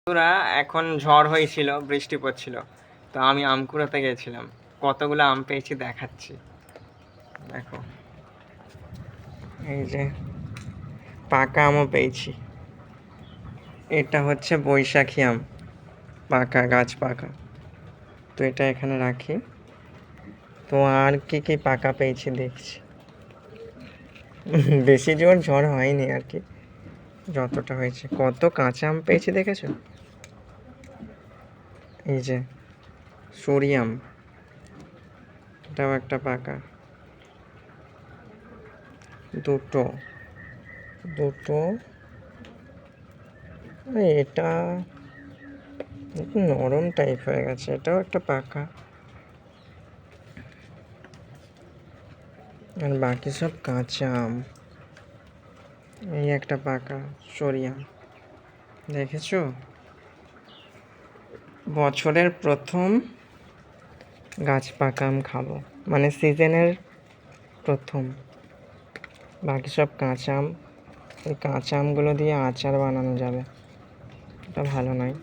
বন্ধুরা, এখন ঝড় হয়েছিল, বৃষ্টি পড়ছিল, তো আমি আম কুড়াতে গেছিলাম। কতগুলো আম পেয়েছি দেখাচ্ছি, দেখো। এই যে পাকা আমও পেয়েছি। এটা হচ্ছে বৈশাখী আম, পাকা, গাছ পাকা। তো এটা এখানে রাখি। তো আর কি কি পাকা পেয়েছি দেখছি। বেশি জোর ঝড় হয়নি আর কি, যতটা হয়েছে। কত কাঁচা আম পেয়েছি দেখেছো? এই যে সরি আম, এটাও একটা পাকা। দুটো দুটো এটা নরম টাইপ হয়ে গেছে, এটাও একটা পাকা। আর বাকি সব কাঁচা আম। এই একটা পাকা সরি আম, দেখেছো? বছরের প্রথম গাছ পাকা আম খাবো, মানে সিজনের প্রথম। বাকি সব কাঁচা আম। এই কাঁচা আমগুলো দিয়ে আচার বানানো যাবে, এটা ভালো নয়।